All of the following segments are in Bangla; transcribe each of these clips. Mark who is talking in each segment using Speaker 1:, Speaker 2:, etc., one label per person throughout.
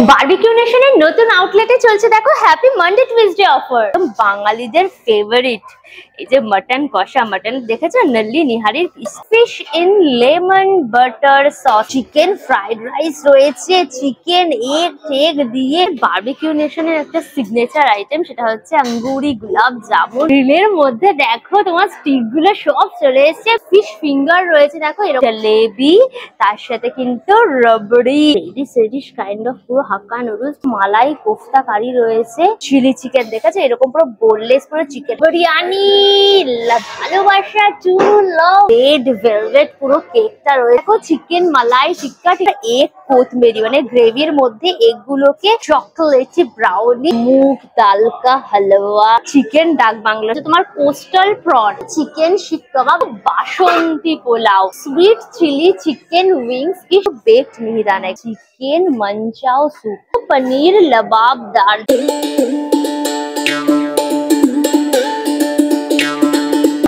Speaker 1: বারবিকিউ নেশনের নতুন আউটলেটে চলছে দেখো হ্যাপি মানডে টুইসডে অফার। বাঙালিদের ফেভারিট এই যে মাটন কষা, মাটন দেখেছো নল্লি নিহারির fish in lemon butter sauce, chicken fried rice রয়েছে, চিকেন এগ দিয়ে। বারবিকিউ নেশনের একটা সিগনেচার আইটেম সেটা হচ্ছে আঙ্গুরি গুলাব জামুন। গ্রিলের মধ্যে দেখো তোমার স্টিক গুলো সব চলে এসেছে। ফিশ ফিঙ্গার রয়েছে দেখো, এরকম জলেবি, তার সাথে কিন্তু রাবড়ি, রেডিশ কাইন্ড অফ পুরো হাক্কা নুডলস, মালাই কোফতা কারি রয়েছে, চিলি চিকেন দেখেছো এরকম পুরো বোনলেস পুরো চিকেন বিরিয়ানি, ভালোবাসা রেড ভেলভেট পুরো কেকটা রয়েছে দেখো, চিকেন মালাই টিক্কা, এগ কোথমেরি মানে গ্রেভির মধ্যে এগ গুলোকে চকলেটি ব্রাউনি, মুগ ডাল কা হালুয়া, চিকেন ডাক বাংলা, তোমার coastal prawn, chicken seekh kabab, Basanti pulao, sweet chilli chicken wings की baked mihidana, chicken manchow soup, paneer lababdar.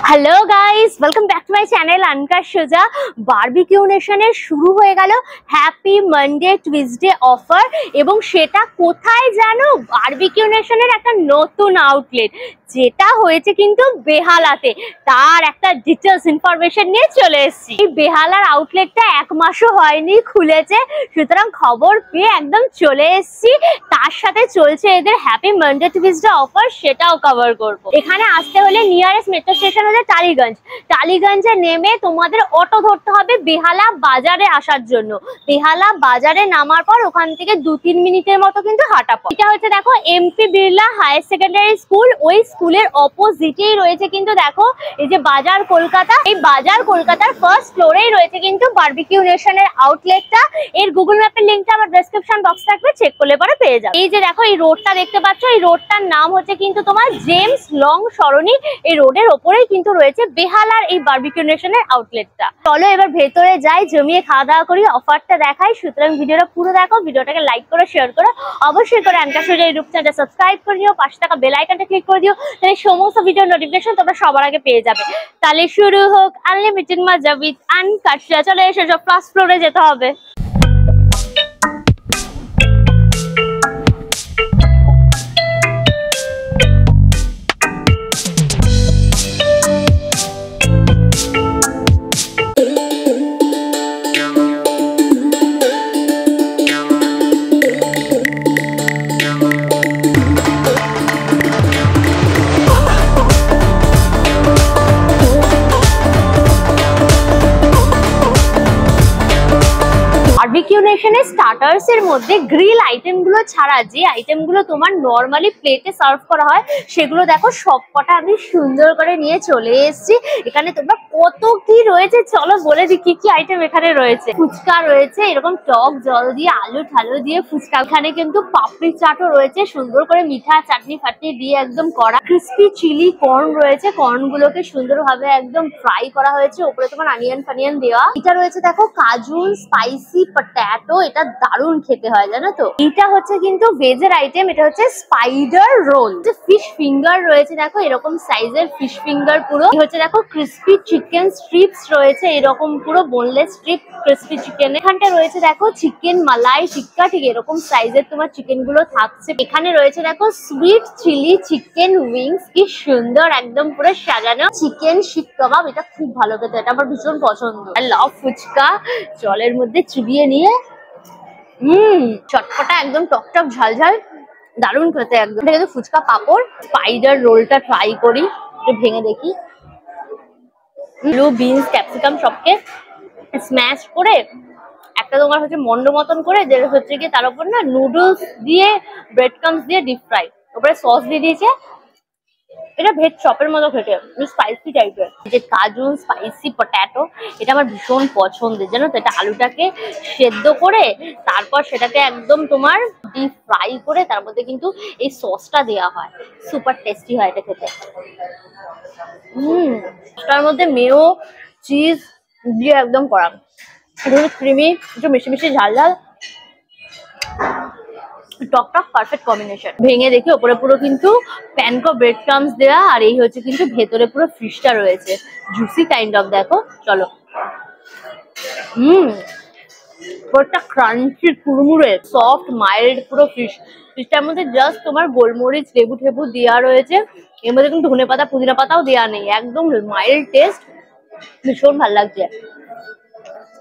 Speaker 1: Hello guys, welcome back to my channel Anka সোজা। বারবিকিউ নেশনের শুরু হয়ে গেল হ্যাপি মানডে টুইসডে অফার, এবং সেটা কোথায় জানো? বারবিকিউ নেশনের একটা নতুন আউটলেট যেটা হয়েছে কিন্তু বেহালাতে। তার একটা ডিটেলস ইনফরমেশন নিয়ে চলে এসেছি। এই বেহালার আউটলেটটা 1 মাসও হয়নি খুলেছে, সুতরাং খবর পেয়ে একদম চলে এসেছি। তার সাথে চলছে এদের হ্যাপি মানডে টুইসডে অফার, সেটাও কভার করবো। এখানে আসতে হলে নিয়ারেস্ট মেট্রো স্টেশন হচ্ছে টালিগঞ্জ। টালিগঞ্জে নেমে তোমাদের অটো ধরতে হবে বেহালা বাজারে আসার জন্য। বেহালা বাজারে নামার পর ওখান থেকে 2-3 মিনিটের মতো কিন্তু হাঁটা পথ। এটা হচ্ছে দেখো MP Birla higher secondary school. ওই স্কুলের অপোজিটেই রয়েছে কিন্তু দেখো এই যে বাজার কলকাতা। এই বাজার কলকাতার ফার্স্ট ফ্লোরেই রয়েছে কিন্তু বারবিকিউ নেশনের আউটলেটটা। এর গুগল ম্যাপের লিঙ্কটা আমার ডেসক্রিপশন বক্স থাকবে, চেক করলে পরে পেয়ে যাবে। এই যে দেখো এই রোডটা দেখতে পাচ্ছ, এই রোডটার নাম হচ্ছে কিন্তু তোমার জেমস লং সরণি। এই রোডের ওপরেই কিন্তু রয়েছে বেহালার এই বারবিকিউ নেশনের আউটলেটটা। চলো এবার ভেতরে যাই, জমিয়ে খাওয়া দাওয়া করি, অফারটা দেখাই। সুতরাং ভিডিওটা পুরো দেখো, ভিডিওটাকে লাইক করো, শেয়ার করো, অবশ্যই করে আনকা সোজা ইউটিউব চ্যানেলটা সাবস্ক্রাইব করে দিও, পাশে থাকা বেল আইকনটা ক্লিক করে দিও, তাহলে সমস্ত ভিডিও নোটিফিকেশন তোমরা সবার আগে পেয়ে যাবে। তাহলে শুরু হোক আনলিমিটেড মজা উইথ আনকা সোজা। চলো এসে সব ফার্স্ট ফ্লোরে যেতে হবে। বারবিকিউ নেশনের স্টার্টার্স এর মধ্যে গ্রিল আইটেম গুলো ছাড়া যে আইটেম গুলো তোমার নরমালি প্লেটে সার্ভ করা হয় সেগুলো দেখো সবকটা আমি সুন্দর করে নিয়ে চলে এসেছি। এখানে তোমরা কত কি রয়েছে চলো বলে দিই কি কি আইটেম এখানে রয়েছে। ফুচকা রয়েছে এরকম টক জল দিয়ে, আলু ঠালু দিয়ে ফুচকা। এখানে কিন্তু পাপড়ি চাটও রয়েছে সুন্দর করে মিঠা চাটনি ফাটনি দিয়ে একদম করা। ক্রিস্পি চিলি কর্ন রয়েছে, কর্ন গুলোকে সুন্দরভাবে একদম ফ্রাই করা হয়েছে, ওপরে তোমার অনিয়ন ফানিয়ন দেওয়া। এটা রয়েছে দেখো কাজুন স্পাইসি পটেটো, এটা দারুণ খেতে হয় জানো তো। এটা হচ্ছে কিন্তু ভেজের আইটেম, এটা হচ্ছে স্পাইডার রোল। ফিশ ফিঙ্গার রয়েছে দেখো এরকম সাইজের ফিশ ফিঙ্গার পুরো। হচ্ছে দেখো ক্রিস্পি চিকেন স্ট্রিপস রয়েছে এরকম পুরো বোনলেস স্ট্রিপ ক্রিস্পি চিকেন। এখানটা রয়েছে দেখো চিকেন মালাই টিক্কা, ঠিক এরকম সাইজের তোমার চিকেন গুলো থাকছে। এখানে রয়েছে দেখো সুইট চিলি চিকেন উইংস, কি সুন্দর একদম পুরো সাজানো। চিকেন শিক কাবাব, এটা খুব ভালো খেতে, এটা আমার ভীষণ পছন্দ। আর লাভ ফুচকা জলের মধ্যে চুবিয়ে নিয়ে চটপটা একদম টকটক ঝালঝাল দারুণ খেতে একদম। কিন্তু ফুচকা পাপড়। স্পাইডার রোলটা ট্রাই করি, একটু ভেঙে দেখি। ব্লু বিনস ক্যাপসিকাম সবকে স্ম্যাশ করে একটা তোমার হচ্ছে মন্ড মতন করে, যেটা হচ্ছে কি তার উপর না নুডলস দিয়ে ব্রেড ক্রামস দিয়ে ডিপ ফ্রাই, উপরে সস দিয়ে দিয়েছে। এটা ভেজ চপের মতো খেতে, স্পাইসি টাইপের। যে কাজু স্পাইসি পটেটো, এটা আমার ভীষণ পছন্দের জানো তো। এটা আলুটাকে সেদ্ধ করে তারপর সেটাকে একদম তোমার ডিপ ফ্রাই করে তার মধ্যে কিন্তু এই সসটা দেওয়া হয়, সুপার টেস্টি হয় এটা খেতে। তার মধ্যে মেয়ো চিজ দিয়ে একদম করা, একটু ক্রিমি, একটু মিষ্টি মিষ্টি ঝাল ঝাল, টকটক পারফেক্ট কম্বিনেশন। ভেঙে দেখি ওপরে পুরো কিন্তু প্যানকো ব্রেড ক্রামস দেওয়া, আর এই হচ্ছে কিন্তু ভেতরে পুরো ফিশটা রয়েছে, জুসি কাইন্ড অফ। দেখো চলো পুরোটা ক্রাঞ্চি কুড়মুড়ে সফট মাইল্ড পুরো ফিশটার মধ্যে জাস্ট তোমার গোলমরিচ লেবু টেবু দেওয়া রয়েছে। এর মধ্যে কিন্তু ধনে পাতা পুদিনা পাতাও দেওয়া নেই, একদম মাইল্ড টেস্ট, ভীষণ ভালো লাগছে।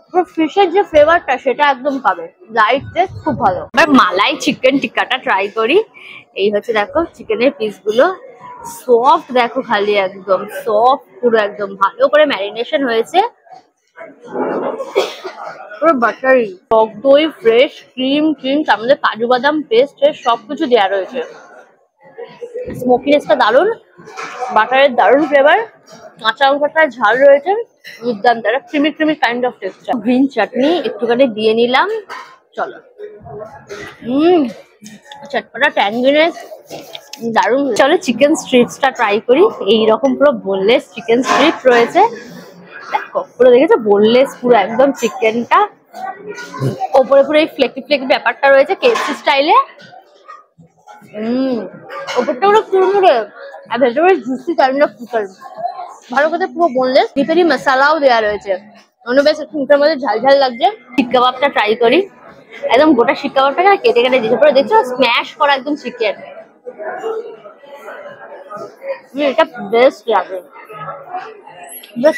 Speaker 1: পুরো ফিশের যে ফ্লেভারটা সেটা একদম পাবে, লাইট টেস্ট, খুব ভালো। এবার মালাই চিকেন টিক্কাটা ট্রাই করি। এই হচ্ছে দেখো চিকেনের পিসগুলো, সফট দেখো, খালি একদম সফট, পুরো একদম ভালো করে ম্যারিনেশন হয়েছে, পুরো বাটারি, টক দই, ফ্রেশ ক্রিম তার মধ্যে কাজু বাদাম পেস্ট সবকিছু দেওয়া রয়েছে। স্মোকিনেসটা দারুণ, বাটারের দারুণ ফ্লেভার, কাঁচা লঙ্কাটার ঝাল রয়েছে, দুর্দান্ত, একটা creamy kind of texture. Green chutney একটুখানি দিয়ে নিলাম, চলো। চটপটা ট্যাঙ্গিনেস দারুণ। চলো চিকেন স্ট্রিপসটা ট্রাই করি। এইরকম পুরো বোনলেস চিকেন স্ট্রিপ রয়েছে, দেখো পুরো দেখেছো বোনলেস পুরো একদম চিকেনটা, ওপরে পুরো এই ফ্লেকি ব্যাপারটা রয়েছে কেএফসি স্টাইলে। ওপরটা পুরো কুড়মুড়ে আর ভেতরে জুসি কাইন্ড অফ চিকেন, ভালো করে পুরো বোনলেস। ডিপেরি মশলাও দেওয়া রয়েছে, অন্য বেশ মুখের মধ্যে ঝাল লাগছে। শিক কাবাবটা ট্রাই করি, একদম গোটা শিক কাবাবটাকে কেটে দিয়েছে, পরে দেখছো স্ম্যাশ করা একদম চিকেন, এটা বেস্ট লাগে।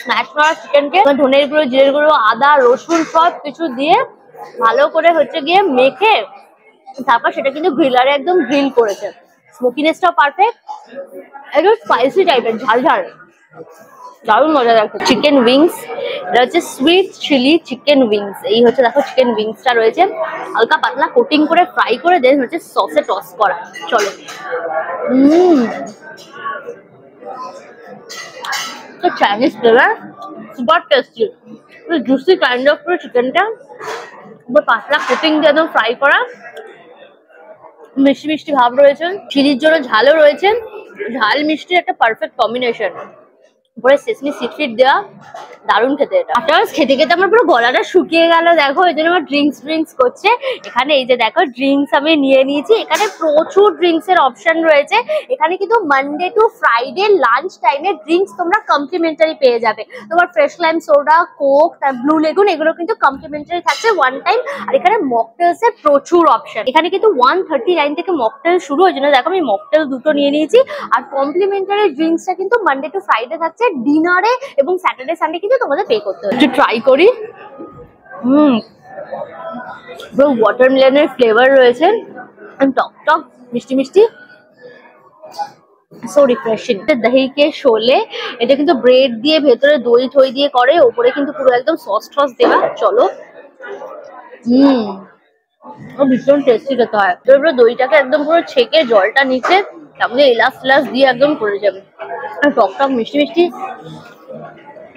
Speaker 1: স্ম্যাশ করা চিকেনকে ধনের গুঁড়ো, জিরের গুঁড়ো, আদা রসুন সব কিছু দিয়ে ভালো করে হচ্ছে গিয়ে মেখে তারপর সেটা কিন্তু গ্রিলারে একদম গ্রিল করেছে। স্মোকিনেসটাও পারফেক্ট, একদম স্পাইসি টাইপের, ঝাল দারুণ মজা লাগছে। চিকেন উইংস, এটা হচ্ছে সুইট চিলি চিকেন উইংস। এই হচ্ছে দেখো চিকেন উইংসটা রয়েছে হালকা পাতলা কোটিং করে ফ্রাই করে দেন হচ্ছে সসে টস করা। চলো, তো Chinese flavour, super tasty, juicy kind of পুরো চিকেনটা, পাতলা কোটিং দিয়ে একদম ফ্রাই করা, মিষ্টি ভাব রয়েছে, চিলির জন্য ঝালও রয়েছে, ঝাল মিষ্টির একটা পারফেক্ট কম্বিনেশন, উপরে সেসমি সিড দেওয়া, দারুণ খেতে এটা। আফটারওয়ার্স খেতে আমার পুরো গলাটা শুকিয়ে গেল, দেখো এই জন্য আমার ড্রিঙ্কস করছে। এখানে এই যে দেখো ড্রিঙ্কস আমি নিয়ে নিয়েছি, এখানে প্রচুর ড্রিঙ্কস এর অপশন রয়েছে। এখানে কিন্তু মানডে টু ফ্রাইডে লাঞ্চ টাইমে ড্রিঙ্কস তোমরা কমপ্লিমেন্টারি পেয়ে যাবে। তোমার fresh lime soda, Coke, blue lagoon এগুলো কিন্তু কমপ্লিমেন্টারি থাকছে ওয়ান টাইম। আর এখানে মকটেলস এর প্রচুর অপশন, এখানে কিন্তু 139 থেকে মকটেল শুরু, ওই জন্য দেখো আমি মকটেল দুটো নিয়ে নিয়েছি। আর কমপ্লিমেন্টারি ড্রিঙ্কসটা কিন্তু মানডে টু ফ্রাইডে থাকছে, ডিনারে এবং স্যাটারডে সানডে কিন্তু তোমাদের পে করতে হবে। ট্রাই করি। ওয়াটারমেলনের ফ্লেভার রয়েছে, টক মিষ্টি, সো রিফ্রেশিং। দহি কে শোলে, এটা কিন্তু ব্রেড দিয়ে ভেতরে দই ঠই দিয়ে করে, ওপরে কিন্তু পুরো একদম সস দেওয়া। চলো, ভীষণ টেস্টি খেতে হয়। পুরো দইটাকে একদম পুরো ছেঁকে জলটা নিচে তারপরে এলাচ দিয়ে একদম করে যাবে, টক মিষ্টি,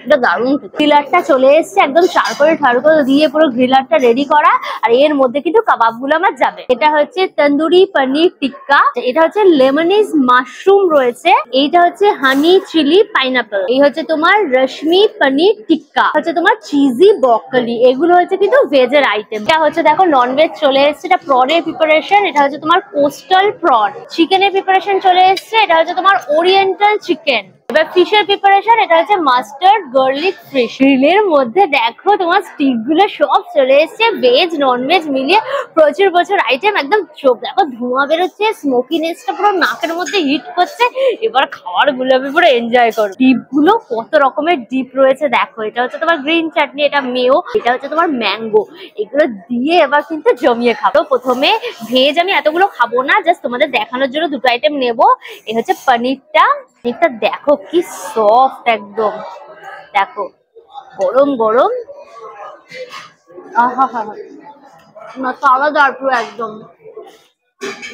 Speaker 1: এটা দারুণ। গ্রিলারটা চলে এসছে, একদম চারকোল দিয়ে পুরো গ্রিলারটা রেডি করা, আর এর মধ্যে কিন্তু কাবাব গুলো আমার যাবে। এটা হচ্ছে তন্দুরি পনির টিক্কা, এটা হচ্ছে লেমনিজ মাশরুম রয়েছে, এইটা হচ্ছে হানি চিলি পাইনাপল, এই হচ্ছে তোমার রশ্মি পনির টিক্কা, হচ্ছে তোমার চিজি ব্রকলি, এগুলো হচ্ছে কিন্তু ভেজের আইটেম। এটা হচ্ছে দেখো ননভেজ চলে এসছে, এটা প্রনের প্রিপারেশন, এটা হচ্ছে তোমার কোস্টাল প্রন। চিকেনের প্রিপারেশন চলে এসছে, এটা হচ্ছে তোমার ওরিয়েন্টাল চিকেন। এবার ফিশের প্রিপারেশন, এটা হচ্ছে মাস্টার্ড গার্লিক ফিশ। গ্রিলের মধ্যে দেখো তোমার স্টিক গুলো সব চলে এসছে, ভেজ ননভেজ মিলিয়ে প্রচুর আইটেম, একদম চোখ দেখো ধোঁয়া বেরোচ্ছে, স্মোকিনেসটা পুরো নাকের মধ্যে হিট করছে। এবার খাবার গুলো আমি পুরো এনজয় করো। ডিপ গুলো কত রকমের ডিপ রয়েছে দেখো, এটা হচ্ছে তোমার গ্রিন চাটনি, এটা মেও, এটা হচ্ছে তোমার ম্যাঙ্গো, এগুলো দিয়ে এবার কিন্তু জমিয়ে খাবো। প্রথমে ভেজ আমি এতগুলো খাবো না, জাস্ট তোমাদের দেখানোর জন্য দুটো আইটেম নেবো। এই হচ্ছে পনিরটা দেখো কি সফট একদম, দেখো গরম, আলাদা পুরো একদম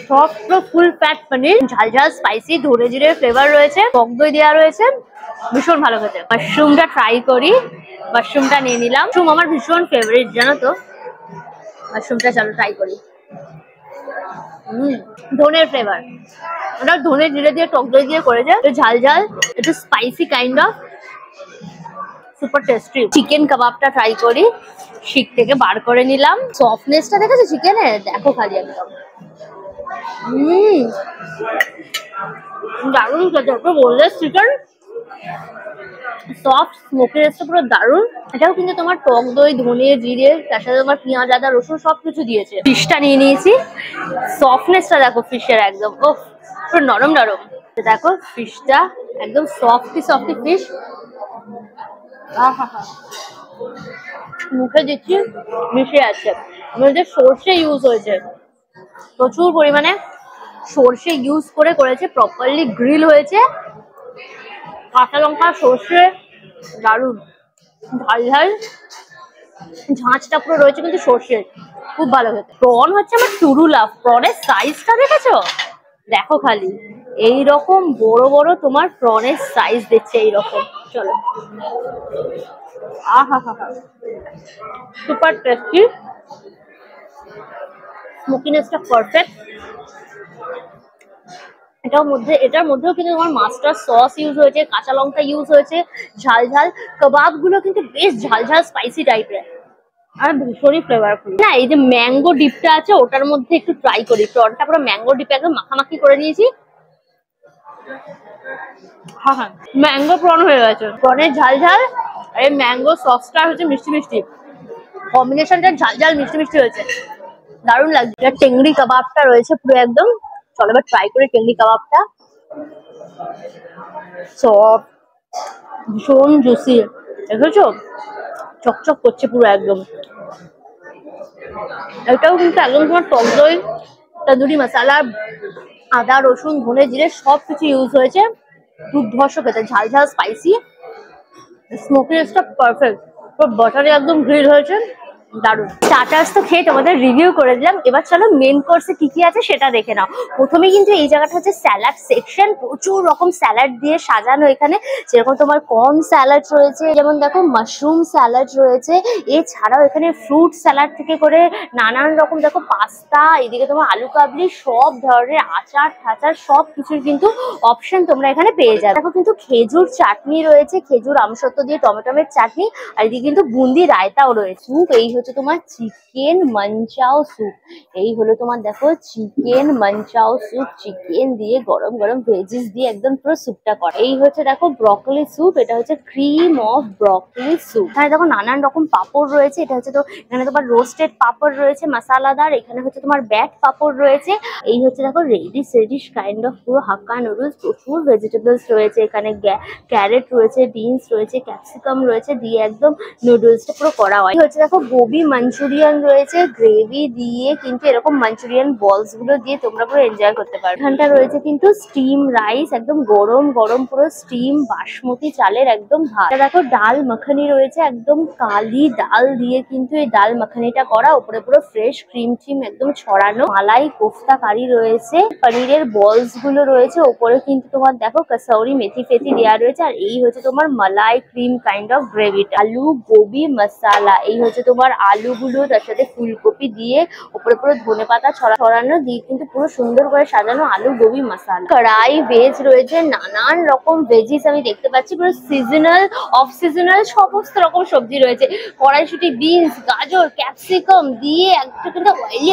Speaker 1: সফট ফুল ফ্যাট পনির, ঝাল স্পাইসি ধরে জিরের ফ্লেভার রয়েছে, টক দই দেওয়া রয়েছে, ভীষণ ভালো খেতে। মাশরুমটা ট্রাই করি, মাশরুমটা নিয়ে নিলাম, মাশরুম আমার ভীষণ ফেভারিট জানো তো। মাশরুমটা চলো ট্রাই করি। ধনের ফ্লেভার, ওটা ধনে জিরে দিয়ে টক দই দিয়ে করেছে, একটু ঝাল একটু spicy kind of, super tasty. Chicken কাবাবটা ট্রাই করি, শিক থেকে বার করে নিলাম, সফটনেসটা দেখেছো চিকেনের, দেখো খালি একদম দারুণ খেতে, বোনলেস চিকেন, সফট স্মোকি রেসটা পুরো দারুণ। এটাও কিন্তু তোমার টক দই, ধনে, জিরে, তার সাথে তোমার পেঁয়াজ, আদা, রসুন সবকিছু দিয়েছে। ফিশটা নিয়ে নিয়েছি, সফটনেসটা দেখো ফিশের একদম, ও পুরো নরম নরম। দেখো ফিশটা একদম সফটি সফটি ফিশ। আহা, মুখে দিচ্ছি মিশে আছে। আমাদের সর্ষে ইউজ হয়েছে, প্রচুর পরিমাণে সর্ষে ইউজ করেছে, প্রপারলি গ্রিল হয়েছে। কাঁচা লঙ্কা, সর্ষে, দারুণ ঝাল ঝাল, ঝাঁঝটা পুরো রয়েছে কিন্তু সর্ষের, খুব ভালো খেতে। প্রন হচ্ছে আমার টুরু লাভ। প্রনের সাইজটা দেখেছো, দেখো খালি এইরকম বড় বড় তোমার প্রনের সাইজ দিচ্ছে এইরকম। চলো, আহা হা হা, সুপার টেস্টি, স্মোকিনেসটা পারফেক্ট। এটার মধ্যেও কিন্তু তোমার মাস্টার সস ইউজ হয়েছে, কাঁচা লঙ্কা ইউজ হয়েছে, ঝাল ঝাল কাবাব গুলো কিন্তু বেশ ঝাল ঝাল স্পাইসি টাইপের আর ভীষণই ফ্লেভারফুল। না, এই যে ম্যাঙ্গো ডিপটা আছে ওটার মধ্যে একটু ট্রাই করি। প্রনটা পুরো ম্যাঙ্গো ডিপে একদম মাখামাখি করে নিয়েছি। হ্যাঁ হ্যাঁ, ম্যাঙ্গো প্রন হয়ে গেছে। প্রনের ঝাল ঝাল আর এই ম্যাঙ্গো সসটা হচ্ছে মিষ্টি মিষ্টি, কম্বিনেশনটা ঝাল ঝাল মিষ্টি মিষ্টি হয়েছে, দারুণ লাগছে। এটা টেংরি কাবাবটা রয়েছে পুরো একদম। চলো এবার ট্রাই করি টেংরি কাবাবটা। সফট, ভীষণ জুসি, দেখেছো চকচক করছে পুরো একদম। এটাও কিন্তু একদম তোমার টক দই, তন্দুরি মশলা, আদা, রসুন, ধনে, জিরে সবকিছু ইউজ হয়েছে, দুর্ধর্ষ খেতে, ঝাল ঝাল স্পাইসি, স্মোকিনেসটা পারফেক্ট, পুরো বাটারে একদম গ্রিল হয়েছে, দারুণ। স্টার্টার্স তো খেয়ে তোমাদের রিভিউ করে দিলাম, এবার চলো মেন কোর্সে কি কি আছে সেটা দেখে নাও। প্রথমে কিন্তু এই জায়গাটা হচ্ছে স্যালাড সেকশন, প্রচুর রকম স্যালাড দিয়ে সাজানো এখানে। যেরকম তোমার কর্ন স্যালাড রয়েছে, যেমন দেখো মাশরুম স্যালাড রয়েছে, এছাড়াও এখানে ফ্রুট স্যালাড থেকে করে নানান রকম দেখো পাস্তা, এদিকে তোমার আলু কাবলি, সব ধরনের আচার ঠাচার সব কিছুর কিন্তু অপশন তোমরা এখানে পেয়ে যাবে। দেখো কিন্তু খেজুর চাটনি রয়েছে, খেজুর আমসত্ব দিয়ে টমেটোমের চাটনি, আর এদিকে কিন্তু বুন্দি রায়তাও রয়েছে। এই হচ্ছে তোমার চিকেন মঞ্চাও স্যুপ, এই হলো তোমার দেখো চিকেন মঞ্চাও স্যুপ, চিকেন দিয়ে গরম গরম ভেজিস দিয়ে একদম পুরো স্যুপটা করা। এই হচ্ছে দেখো ব্রকলি স্যুপ, এটা হচ্ছে ক্রিম অফ ব্রকলি স্যুপ। এখানে দেখো নানান রকম পাপড় রয়েছে, এটা হচ্ছে তো এখানে তোমার রোস্টেড পাপড় রয়েছে মশলাদার, এখানে হচ্ছে তোমার ব্যাট পাপড় রয়েছে। এই হচ্ছে দেখো রেডিশ কাইন্ড অফ পুরো হাক্কা নুডলস, প্রচুর ভেজিটেবলস রয়েছে এখানে, ক্যারেট রয়েছে, বিনস রয়েছে, ক্যাপসিকাম রয়েছে, দিয়ে একদম নুডলসটা পুরো করা হয়। হচ্ছে দেখো গোবি মাঞ্চুরিয়ান রয়েছে, গ্রেভি দিয়ে কিন্তু এরকম মাঞ্চুরিয়ান বলস গুলো দিয়ে তোমরা পুরো এনজয় করতে পারো। এখানটা রয়েছে কিন্তু স্টিম রাইস, একদম গরম গরম পুরো স্টিম বাসমতি চালের একদম ভাত। দেখো ডাল মাখানি রয়েছে, একদম কালি ডাল দিয়ে কিন্তু এই ডাল মাখানিটা করা, উপরে পুরো ফ্রেশ ক্রিম টিম একদম ছড়ানো। মালাই কোফতা কারি রয়েছে, পনিরের বলস গুলো রয়েছে, ওপরে কিন্তু তোমার দেখো কসৌরি মেথি ফেথি দেওয়া রয়েছে। আর এই হচ্ছে তোমার মালাই ক্রিম কাইন্ড অফ গ্রেভি, আলু গোবি মশালা, এই হচ্ছে তোমার আলুগুলো তার সাথে ফুলকপি দিয়ে উপরে পুরো ধনে পাতা ছড়ানো দিয়ে কিন্তু পুরো সুন্দর করে সাজানো আলু গোবি মশালা। কড়াই ভেজ রয়েছে, নানান রকম ভেজিস আমি দেখতে পাচ্ছি, পুরো সিজনাল অফ সিজনাল সমস্ত রকম সবজি রয়েছে, কড়াইশুটি, বিনস, গাজর, ক্যাপসিকাম দিয়ে একটা কিন্তু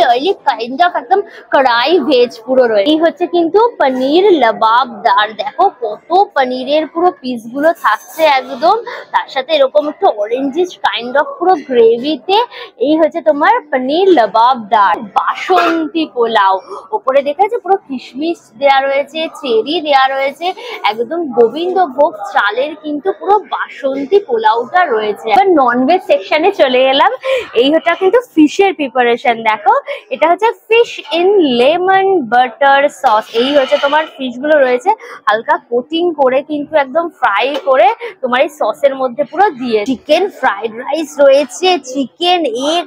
Speaker 1: অয়েলি কাইন্ড অফ একদম কড়াই ভেজ পুরো রয়েছে। এই হচ্ছে কিন্তু পনির লবাবদার, দেখো কত পনিরের পুরো পিস গুলো থাকছে একদম, তার সাথে এরকম একটু অরেঞ্জিশ কাইন্ড অফ পুরো গ্রেভিতে। এই হচ্ছে তোমার পনির লবাবদার। বাসন্তী পোলাও, ওপরে দেখা যাচ্ছে পুরো কিশমিশ দেওয়া রয়েছে, চেরি দেওয়া রয়েছে, একদম গোবিন্দভোগ চালের কিন্তু পুরো বাসন্তী পোলাওটা রয়েছে। এবার ননভেজ সেকশনে চলে এলাম, এই হচ্ছে কিন্তু ফিশের প্রিপারেশন। দেখো এটা হচ্ছে fish in lemon butter sauce, এই হচ্ছে তোমার ফিশ গুলো রয়েছে হালকা কোটিং করে কিন্তু একদম ফ্রাই করে তোমার এই সসের মধ্যে পুরো দিয়ে। চিকেন ফ্রাইড রাইস রয়েছে, চিকেন এগ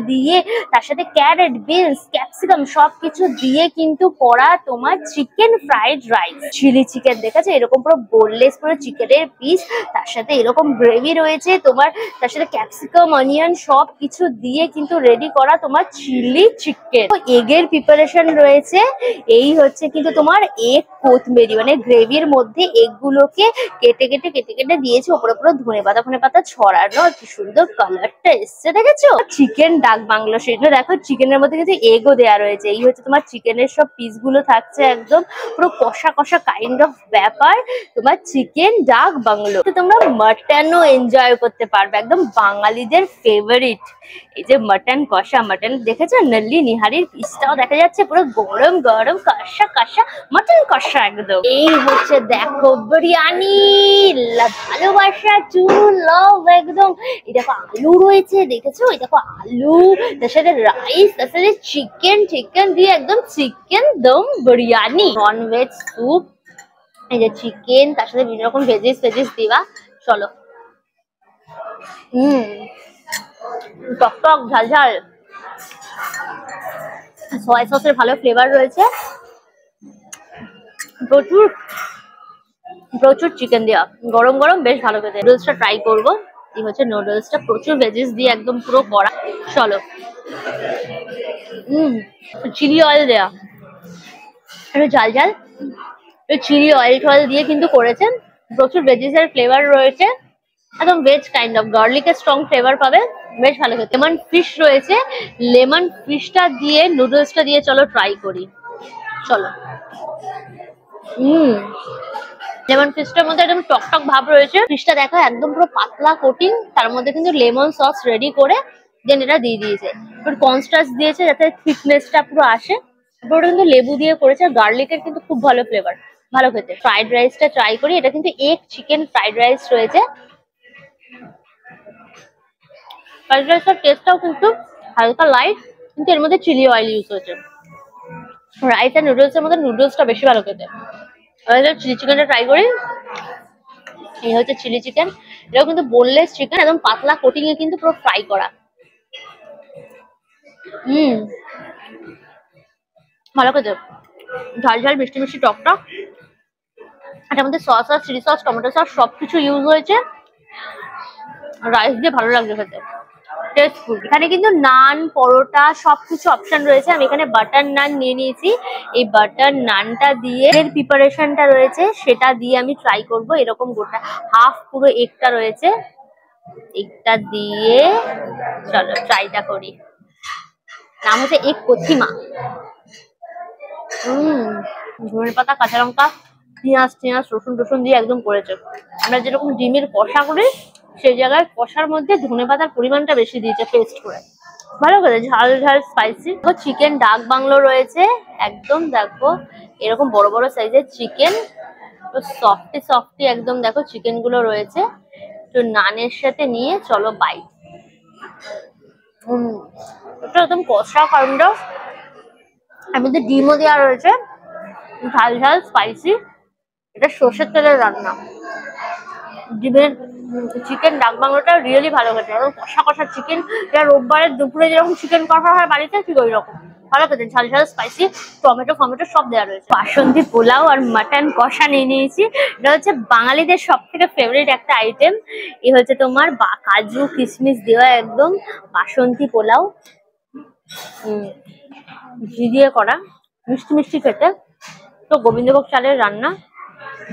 Speaker 1: দিয়ে তার সাথে ক্যারেট, বিনস, ক্যাপসিকাম সবকিছু দিয়ে কিন্তু করা তোমার chicken fried rice. Chilli chicken দেখেছো এরকম পুরো বোনলেস পুরো চিকেনের পিস, তার সাথে এরকম গ্রেভি রয়েছে তোমার, তার সাথে ক্যাপসিকাম, অনিয়ন সবকিছু দিয়ে কিন্তু রেডি করা তোমার চিলি চিকেন। এগের প্রিপারেশন রয়েছে, এই হচ্ছে কিন্তু তোমার এগ কোথমেরি, মানে গ্রেভির মধ্যে এগুলোকে কেটে কেটে কেটে কেটে দিয়েছে, ওপরে পুরো ধনে পাতা ছড়ানো। আর কি সুন্দর কালারটা এসছে দেখেছো। চিকেন ডাক বাংলো, সেটা দেখো চিকেনের মধ্যে কিন্তু এগও দেওয়া রয়েছে। এই হচ্ছে তোমার চিকেনের সব পিস গুলো থাকছে, একদম পুরো কষা কষা কাইন্ড অফ ব্যাপার তোমার চিকেন ডাক বাংলো। তোমরা মাটনও এনজয় করতে পারবে, একদম বাঙালিদের ফেভারিট। এই যে মাটন কষা, মাটন দেখেছো নল্লি নিহারির পিসটাও দেখা যাচ্ছে, পুরো গরম গরম কষা কষা মাটন কষা একদম। এই হচ্ছে দেখো বিরিয়ানি, ভালোবাসা চুল লাভ একদম। এই দেখো আলু রয়েছে, দেখেছো এই দেখো আলু, তার সাথে রাইস, তার সাথে চিকেন দিয়ে একদম chicken dum biryani. Non veg soup, এই যে চিকেন, তার সাথে বিভিন্ন রকম ভেজিস দেওয়া। চলো। টক টক ঝাল ঝাল, সয়া সসের ভালো ফ্লেভার রয়েছে, প্রচুর প্রচুর চিকেন দেওয়া, গরম গরম বেশ ভালো খেতে। নুডলসটা ট্রাই করবো। এই হচ্ছে নুডলসটা, প্রচুর ভেজিস দিয়ে একদম পুরো করা। চলো। চিলি অয়েল দেয়া, একটু ঝাল ঝাল, চিলি অয়েল দিয়ে কিন্তু করেছেন। প্রচুর ভেজিস এর ফ্লেভার রয়েছে, একদম ভেজ কাইন্ড অফ, গার্লিকের স্ট্রং ফ্লেভার পাবে, বেশ ভালো খেতে। লেমন ফিশ রয়েছে, লেমন ফিশটা দিয়ে নুডলসটা দিয়ে চলো ট্রাই করি। চলো। লেমন ফিশটার মধ্যে একদম টকটক ভাব রয়েছে। ফিশটা দেখো একদম পুরো পাতলা কোটিং, তার মধ্যে কিন্তু লেমন সস রেডি করে দেন এটা দিয়ে দিয়েছে, একটু কনস্ট্রাস্ট দিয়েছে যাতে থিকনেসটা পুরো আসে। পুরোটা কিন্তু লেবু দিয়ে করেছে, গার্লিকের কিন্তু খুব ভালো ফ্লেভার, ভালো খেতে। ফ্রাইড রাইসটা ট্রাই করি। এটা কিন্তু এগ চিকেন ফ্রাইড রাইস রয়েছে। ফ্রাইড রাইসের টেস্টটাও কিন্তু হালকা লাইট, কিন্তু এর মধ্যে চিলি অয়েল ইউজ হয়েছে। রাইস আর নুডলসের মধ্যে নুডলসটা বেশি ভালো খেতে। চিলি চিকেনটা ট্রাই করি। এই হচ্ছে চিলি চিকেন, এটাও কিন্তু বোনলেস চিকেন, একদম পাতলা কোটিং এ কিন্তু পুরো ফ্রাই করা। ভালো খেতে, ঝাল ঝাল মিষ্টি মিষ্টি টকটক। এটার মধ্যে সস আর চিলি সস, টমেটো সস সবকিছু ইউজ হয়েছে। রাইস দিয়ে ভালো লাগছে খেতে, টেস্টফুল। এখানে কিন্তু নান, পরোটা সবকিছু অপশন রয়েছে। আমি এখানে বাটার নান নিয়ে নিয়েছি। এই বাটার নানটা দিয়ে এর প্রিপারেশনটা রয়েছে, সেটা দিয়ে আমি ট্রাই করব। এরকম গোটা হাফ পুরো এগটা রয়েছে, এগটা দিয়ে চলো ট্রাইটা করি। নাম হচ্ছে এগ কচিমা। ধনে পাতা, কাঁচা লঙ্কা, পেঁয়াজ রসুন দিয়ে একদম করেছে। আমরা যেরকম ডিমের কষা করি সেই জায়গায় কষার মধ্যে ধনে পাতার পরিমাণটা বেশি দিয়েছে পেস্ট করে, ভালো করে ঝাল ঝাল স্পাইসি। চিকেন ডাক বাংলো রয়েছে, একদম দেখো এরকম বড় বড় সাইজের চিকেন, সফটি একদম দেখো চিকেন গুলো রয়েছে। তো নানের সাথে নিয়ে চলো বাইট। এটা একদম কষা কাইন্ড অফ, এর মধ্যে ডিমও দেওয়া রয়েছে, ঝাল ঝাল স্পাইসি। এটা সর্ষের তেলের রান্না। ডিমের চিকেন ডাক বাংলোটা রিয়েলি ভালো খেতে, কষা কষা চিকেন। এটা রোববারের দুপুরে যেরকম চিকেন কষা হয় বাড়িতে, ঠিক ওই রকম ভালো খেতে, ঝাল ঝাল স্পাইসি, টমেটো সব দেওয়া রয়েছে। বাসন্তী পোলাও আর মাটন কষা নিয়ে নিয়েছি। এটা হচ্ছে বাঙালিদের সব থেকে ফেভারিট একটা আইটেম। এ হচ্ছে তোমার কাজু কিশমিশ দেওয়া একদম বাসন্তী পোলাও, ঘি দিয়ে করা, মিষ্টি মিষ্টি খেতে। তো গোবিন্দভোগ চালের রান্না,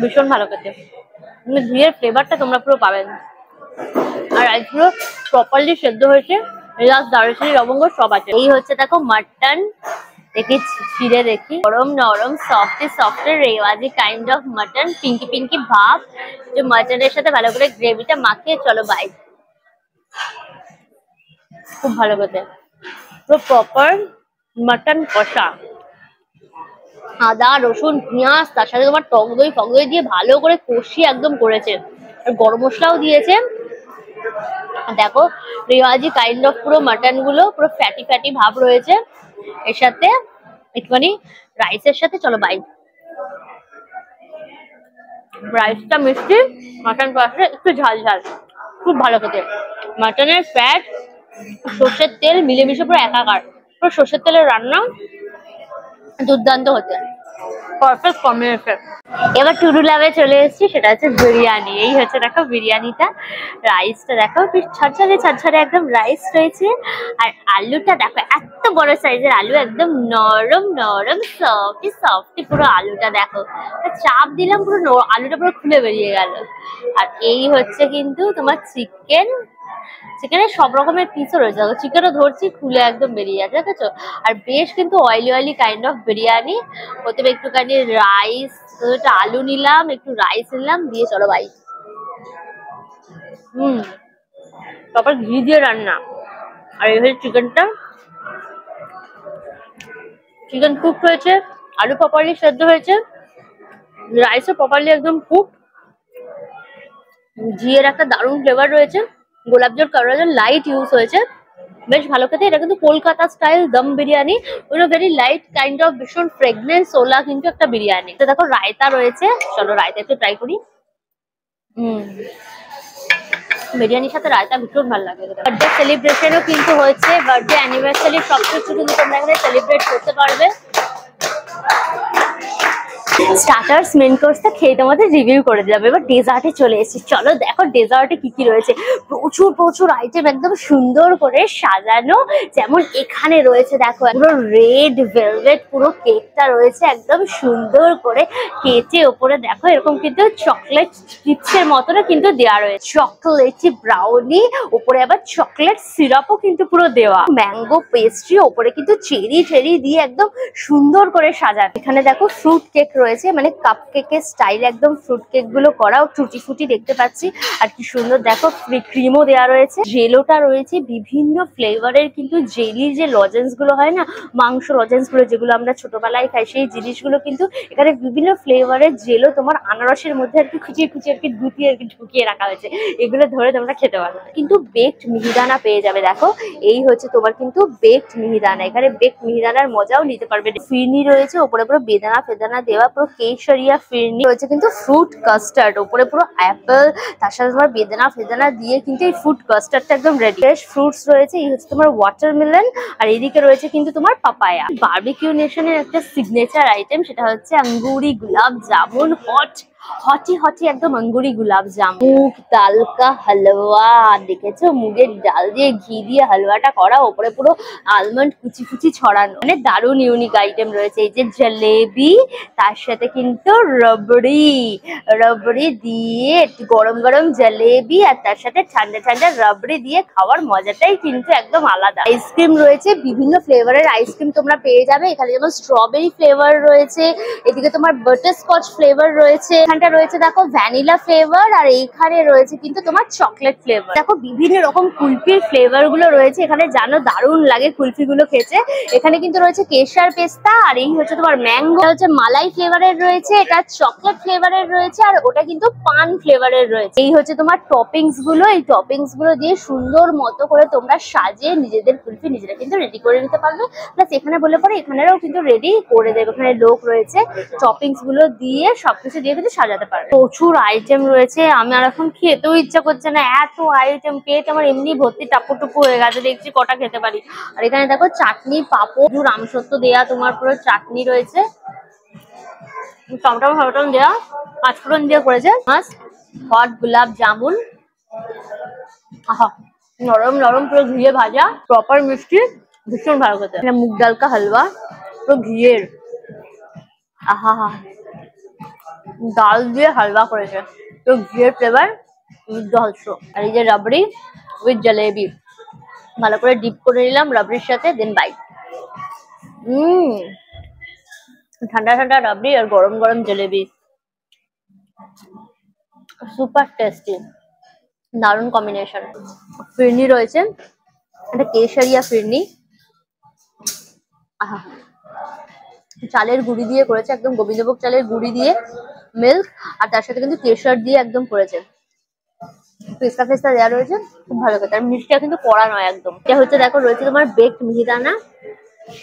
Speaker 1: ভীষণ ভালো খেতে, ঘিয়ের ফ্লেভারটা তোমরা পুরো পাবেন। আর রাইসগুলো প্রপারলি সেদ্ধ হয়েছে, এলাচ, দারুচিনি, লবঙ্গ সব আছে। এই হচ্ছে দেখো মাটন, দেখি ছিঁড়ে দেখি, নরম নরম সফট রেওয়াজি কাইন্ড অফ মাটন, পিঙ্কি ভাব। যে মাটনের সাথে ভালো করে গ্রেভিটা মাখিয়ে চলো বাইট। খুব ভালো খেতে, পুরো প্রপার মাটন কষা, আদা রসুন পেঁয়াজ, তার সাথে তোমার টক দই দিয়ে ভালো করে কষিয়ে একদম করেছে। আর গরম মশলাও দিয়েছে। দেখো রেওয়াজি কাইন্ড অফ পুরো মাটন গুলো পুরো ফ্যাটি ভাব রয়েছে। এর সাথে একটুখানি রাইসের সাথে চলো বাইট। রাইসটা মিষ্টি, মাটন কষা একটু ঝাল ঝাল, খুব ভালো খেতে। মাটনের ফ্যাট, সর্ষের তেল মিলেমিশে পুরো একাকার, পুরো সর্ষের তেলের রান্না, দুর্দান্ত হতে। Perfect combination. এবার টুরু লাভে চলে এসেছি, সেটা হচ্ছে বিরিয়ানি। এই হচ্ছে দেখো বিরিয়ানিটা, রাইসটা দেখো বেশ ঝরঝরে ঝরঝরে একদম রাইস রয়েছে। আর আলুটা দেখো এত বড় সাইজের আলু, একদম নরম নরম সফটি সফটি পুরো আলুটা দেখো, চাপ দিলাম পুরো আলুটা পুরো খুলে বেরিয়ে গেল। আর এই হচ্ছে কিন্তু তোমার চিকেন, চিকেনের সব রকমের পিসও রয়েছে, চিকেনও ধরছি খুলে একদম বেরিয়ে যাচ্ছে, দেখেছো? আর বেশ কিন্তু oily oily kind of biryani. প্রথমে একটুখানি রাইস, একটা আলু নিলাম, একটু রাইস নিলাম, দিয়ে চলো ভাই। তারপর ঘি দিয়ে রান্না। আর এই হচ্ছে চিকেনটা, চিকেন কুক হয়েছে, আলু প্রপারলি সেদ্ধ হয়েছে, রাইসও প্রপারলি একদম কুক, ঘিয়ের একটা দারুণ ফ্লেভার রয়েছে, গোলাপ জল কালার লাইট ইউজ হয়েছে, বেশ ভালো খেতে। এটা কিন্তু কলকাতা স্টাইল দম বিরিয়ানি, ওটা ভেরি লাইট কাইন্ড অফ ভীষণ ফ্রেগনেন্স ওলা কিন্তু একটা বিরিয়ানি। তো দেখো রায়তা রয়েছে, চলো রায়তা একটু ট্রাই করি। বিরিয়ানির সাথে রায়তা ভীষণ ভালো লাগে। বার্থডে সেলিব্রেশনও কিন্তু হয়েছে, বার্থডে অ্যানিভার্সারি সবকিছু কিন্তু তোমরা এখানে সেলিব্রেট করতে পারবে। স্টার্টার্স মেন কোর্সটা খেয়ে তোমাদের রিভিউ করে দিলাম। এবার ডেজার্টে চলে এসেছি, চলো দেখো ডেজার্টে কি কি রয়েছে। প্রচুর প্রচুর আইটেম একদম সুন্দর করে সাজানো, যেমন এখানে রয়েছে দেখো পুরো রেড ভেলভেট পুরো কেকটা রয়েছে একদম সুন্দর করে কেটে, ওপরে দেখো এরকম কিন্তু চকলেট চিপসের মতনও কিন্তু দেওয়া রয়েছে, চকলেটি ব্রাউনি, ওপরে আবার চকলেট সিরাপও কিন্তু পুরো দেওয়া, ম্যাঙ্গো পেস্ট্রি, ওপরে কিন্তু চেরি টেরি দিয়ে একদম সুন্দর করে সাজানো। এখানে দেখো ফ্রুট কেক রয়েছে, মানে কাপ কেকের স্টাইল একদম ফ্রুট কেক গুলো করা, টুটি ফুটি দেখতে পাচ্ছি। আর কি সুন্দর দেখো ক্রিমও দেওয়া রয়েছে, জেলোটা রয়েছে বিভিন্ন ফ্লেভারের, কিন্তু জেলির যে লজেন্স গুলো হয় না, মাংস লজেন্স গুলো যেগুলো আমরা ছোটবেলায় খাই, সেই জিনিসগুলো কিন্তু এখানে বিভিন্ন ফ্লেভারের জেলো তোমার আনারসের মধ্যে আর কি খুঁচিয়ে খুঁচিয়ে আর কি গুটিয়ে আর কি ঢুকিয়ে রাখা হয়েছে, এগুলো ধরে তোমরা খেতে পারো। কিন্তু বেকড মিহিদানা পেয়ে যাবে, দেখো এই হচ্ছে তোমার কিন্তু বেকড মিহিদানা, এখানে বেকড মিহিদানার মজাও নিতে পারবে। ফিরনি রয়েছে, ওপরে পুরো বেদানা ফেদানা দেওয়া, পুরো কেশরিয়া ফিরনি রয়েছে, কিন্তু ফ্রুট কাস্টার্ড, ওপরে পুরো অ্যাপেল, তার সাথে তোমার বেদানা ফেদানা দিয়ে কিন্তু এই ফ্রুট কাস্টার্ডটা একদম রেডি। ফ্রেশ ফ্রুটস রয়েছে, এই হচ্ছে তোমার ওয়াটারমেলন, আর এদিকে রয়েছে কিন্তু তোমার পাপায়া। বারবিকিউ নেশনের একটা সিগনেচার আইটেম, সেটা হচ্ছে আঙ্গুরি গুলাব জামুন, হটি হটি একদম আঙ্গুরি গুলাব জামুন, মুগ ডাল কা হালুয়া, দেখেছো মুগের ডাল দিয়ে ঘি দিয়ে হালুয়াটা করা, ওপরে পুরো আলমন্ড কুচি কুচি ছড়ানো, মানে দারুণ ইউনিক আইটেম রয়েছে। এই যে জলেবি, তার সাথে কিন্তু রাবড়ি, রাবড়ি দিয়ে গরম গরম জলেবি, আর তার সাথে ঠান্ডা ঠান্ডা রাবড়ি দিয়ে খাওয়ার মজাটাই কিন্তু একদম আলাদা। আইসক্রিম রয়েছে, বিভিন্ন ফ্লেভারের আইসক্রিম তোমরা পেয়ে যাবে এখানে, যেমন স্ট্রবেরি ফ্লেভার রয়েছে, এদিকে তোমার বাটারস্কচ ফ্লেভার রয়েছে, এখানটা রয়েছে দেখো ভ্যানিলা ফ্লেভার, আর এইখানে রয়েছে কিন্তু তোমার চকলেট ফ্লেভার। দেখো বিভিন্ন রকম কুলফির ফ্লেভার গুলো রয়েছে এখানে, জানো দারুণ লাগে কুলফি গুলো খেতে। এখানে কিন্তু রয়েছে কেশর পেস্তা, আর এই হচ্ছে তোমার ম্যাঙ্গো, হচ্ছে মালাই ফ্লেভারের রয়েছে, এটা চকলেট ফ্লেভারের রয়েছে, আর ওটা কিন্তু পান ফ্লেভারের রয়েছে। এই হচ্ছে তোমার টপিংস গুলো, এই টপিংস গুলো দিয়ে সুন্দর মতো করে তোমরা সাজিয়ে নিজেদের কুলফি নিজেরা কিন্তু রেডি করে নিতে পারবে। প্লাস এখানে বলে পরে এখানেও কিন্তু রেডি করে দেবে, এখানে লোক রয়েছে টপিংস গুলো দিয়ে সবকিছু দিয়ে কিন্তু সাজাতে পারবে। প্রচুর আইটেম রয়েছে, আমার এখন খেতেও ইচ্ছা করছে না, এত আইটেম পেট আমার এমনি ভর্তি টাপু টুপু হয়ে গেছে, দেখছি কটা খেতে পারি। আর এখানে দেখো চাটনি, পাপড়, রামসত্ব দেয়া তোমার পুরো চাটনি রয়েছে, টমটম ফটম দেওয়া, পাঁচফোড়ন দিয়ে করেছে, হট গোলাপ জামুন, আহা নরম নরম পুরো ঘিয়ে ভাজা, প্রপার মিষ্টি, ভীষণ ভালো খেতে। মুগ ডাল কা হালুয়া পুরো ঘিয়ের, আহা হা, ডাল দিয়ে হালুয়া করেছে তো ঘিয়ের ফ্লেভার উজ্জ্বলস। আর এই যে রাবড়ি উইথ জলেবি, ভালো করে ডিপ করে নিলাম রাবড়ির সাথে, দেন বাইট। ঠান্ডা ঠান্ডা রাবড়ি আর গরম গরম জলেবি, সুপার টেস্টি, দারুণ কম্বিনেশন। ফিরনি রয়েছে, একটা কেশরিয়া ফিরনি, আহা চালের গুঁড়ি দিয়ে করেছে, একদম গোবিন্দভোগ চালের গুঁড়ি দিয়ে, মিল্ক, আর তার সাথে কিন্তু কেশর দিয়ে একদম করেছে, পেস্তা ফেস্তা দেওয়া রয়েছে, খুব ভালো খেতে। আর মিষ্টিটা কিন্তু কড়া নয় একদম। এটা হচ্ছে দেখো রয়েছে তোমার বেকড মিহিদানা,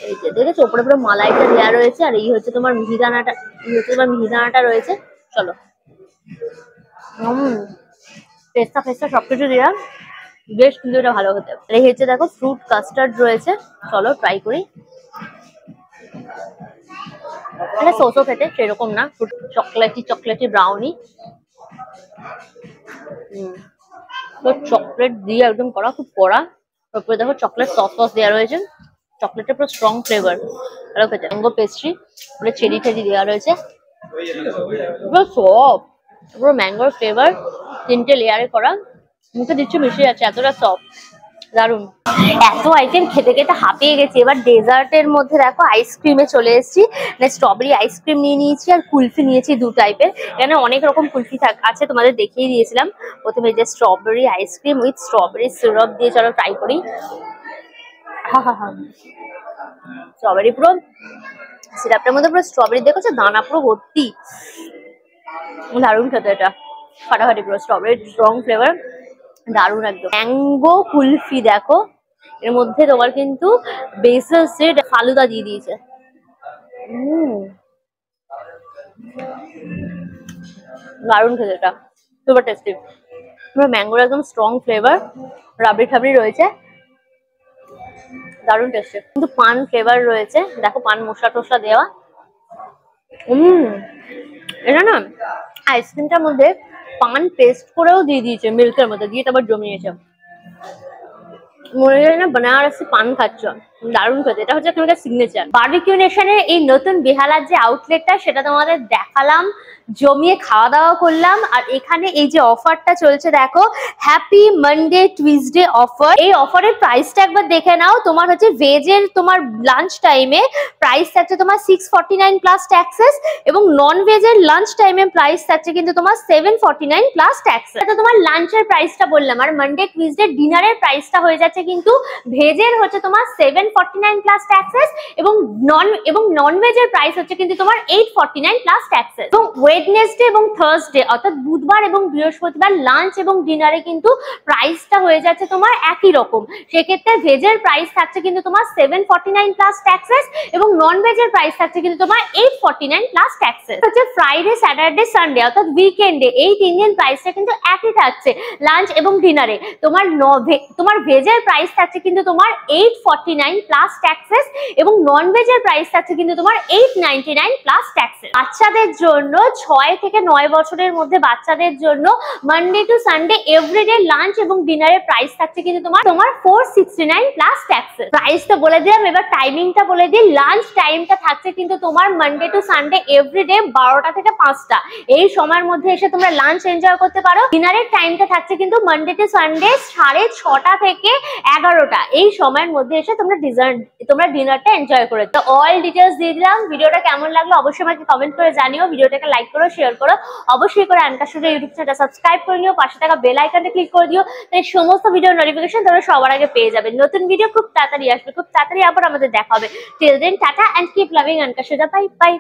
Speaker 1: এই যে দেখেছো ওপরে পুরো মালাইটা দেওয়া রয়েছে, আর এই হচ্ছে তোমার মিহিদানাটা, এই হচ্ছে তোমার মিহিদানাটা রয়েছে, চলো পেস্তা ফেস্তা সবকিছু দেওয়া, বেশ কিন্তু এটা ভালো খেতে। এই হচ্ছে দেখো ফ্রুট কাস্টার্ড রয়েছে, চলো ট্রাই করি। এটা সোসো খেতে সেরকম না, চকলেটি ব্রাউনি। তো চকলেট দিয়ে একদম করা, খুব কড়া। তারপরে দেখো চকলেট সস দেওয়া রয়েছে, চকলেটের পুরো স্ট্রং ফ্লেভার। ভালো খেতে। ম্যাঙ্গো পেস্ট্রি, পুরো চেরি টেরি দেওয়া রয়েছে, পুরো সফট, পুরো ম্যাঙ্গোর ফ্লেভার, 3টে লেয়ারে করা, মুখে দিচ্ছে মিশে যাচ্ছে, এতটা সফট, দারুন। এত আইটেম খেতে খেতে হাঁপিয়ে গেছি। এবার ডেজার্টের মধ্যে দেখো আইসক্রিমে চলে এসেছি। স্ট্রবেরি আইসক্রিম নিয়ে নিয়েছি আর কুলফি নিয়েছি 2 টাইপের। এখানে অনেক রকম কুলফি আছে, তোমাদের দেখিয়ে দিয়েছিলাম। প্রথমে যে strawberry ice cream with strawberry syrup দিয়ে, চলো ট্রাই করি। স্ট্রবেরি পুরো সিরাপটার মধ্যে পুরো স্ট্রবেরি দেখেছো, দানা পুরো ভর্তি, দারুণ খেতে। এটা ফাটাফাটি, পুরো স্ট্রবেরি স্ট্রং ফ্লেভার, দারুণ একদম। ম্যাঙ্গো কুলফি দেখো, এর মধ্যে তোমার কিন্তু বেসেল সিড ফালুদা দিয়ে দিয়েছে। দারুণ খেতে, এটা সুপার টেস্টি। পুরো ম্যাঙ্গোর একদম স্ট্রং ফ্লেভার, রাবড়ি ঠাবড়ি রয়েছে, দারুণ টেস্টি। কিন্তু পান ফ্লেভার রয়েছে, দেখো পান মশলা টসলা দেওয়া। এটা না আইসক্রিমটার মধ্যে পান পেস্ট করেও দিয়ে দিয়েছে, মিল্কের মধ্যে দিয়ে তারপর জমিয়েছে। মনে হয় না বানারসি পান খাচ্ছ, দারুণ খেতে। এটা হচ্ছে তোমাদের সিগনেচার। বারবিকিউ নেশনের এই নতুন বেহালার যে আউটলেটটা, সেটা তোমাদের দেখালাম, জমিয়ে খাওয়া দাওয়া করলাম। আর এখানে এই যে অফারটা চলছে দেখো, হ্যাপি মানডে টুইসডে অফার। এই অফারের প্রাইসটা একবার দেখে নাও। তোমার হচ্ছে ভেজের তোমার লাঞ্চ টাইমে প্রাইস থাকছে তোমার 649 প্লাস ট্যাক্সেস, এবং নন ভেজের লাঞ্চ টাইমে প্রাইস থাকছে কিন্তু তোমার 749 প্লাস ট্যাক্সেস। এটা তোমার লাঞ্চের প্রাইসটা বললাম, আর মানডে টুইসডে ডিনারের প্রাইসটা হয়ে যাচ্ছে কিন্তু ভেজের হচ্ছে তোমার 749 প্লাস ট্যাক্সেস, এবং নন ভেজের প্রাইস হচ্ছে কিন্তু তোমার 849 প্লাস ট্যাক্সেস। এবং ওয়েডনেসডে এবং থার্সডে অর্থাৎ বুধবার এবং বৃহস্পতিবার লাঞ্চ এবং ডিনারে কিন্তু প্রাইসটা হয়ে যাচ্ছে তোমার একই রকম। সেক্ষেত্রে ভেজের প্রাইস থাকছে কিন্তু তোমার 749 প্লাস ট্যাক্সেস, এবং নন ভেজের প্রাইস থাকছে কিন্তু তোমার 849 প্লাস ট্যাক্সেস। হচ্ছে ফ্রাইডে, স্যাটারডে, সানডে অর্থাৎ উইকেন্ডে এই 3 দিন প্রাইসটা কিন্তু একই থাকছে লাঞ্চ এবং ডিনারে। তোমার ভেজের প্রাইস থাকছে কিন্তু তোমার 849 প্লাস ট্যাক্সেস, এবং নন ভেজের প্রাইস থাকছে কিন্তু তোমার 899 প্লাস ট্যাক্সেস। বাচ্চাদের জন্য 6 থেকে 9 বছরের মধ্যে বাচ্চাদের জন্য Monday to Sunday everyday lunch এবং ডিনারের প্রাইস থাকছে কিন্তু তোমার 469 প্লাস ট্যাক্সেস। প্রাইস তো বলে দিলাম, এবার টাইমিংটা বলে দিই। লাঞ্চ টাইমটা থাকছে কিন্তু তোমার মানডে টু সানডে এভরিডে 12টা থেকে 5টা, এই সময়ের মধ্যে এসে তোমরা লাঞ্চ এনজয় করতে পারো। ডিনারের টাইমটা থাকছে কিন্তু মানডে টু সানডে 6:30 থেকে 11টা, এই সময়ের মধ্যে এসে তোমরা ডিনারটা এনজয় করে। তো অল ডিটেলস দিয়ে দিলাম। ভিডিওটা কেমন লাগলো অবশ্যই আমাকে কমেন্ট করে জানিও। ভিডিওটাকে লাইক করো, শেয়ার করো, অবশ্যই করে আনকা স্টুডিও ইউটিউব চ্যানেলটা সাবস্ক্রাইব করে নিও, পাশে থাকা বেল আইকনটা ক্লিক করে দিও, তাই সমস্ত ভিডিও নোটিফিকেশন তোমরা সবার আগে পেয়ে যাবে। নতুন ভিডিও খুব তাড়াতাড়ি আসবে, খুব তাড়াতাড়ি আবার আমাদের দেখা হবে। Till then tata and keep loving Anka studio. Bye by.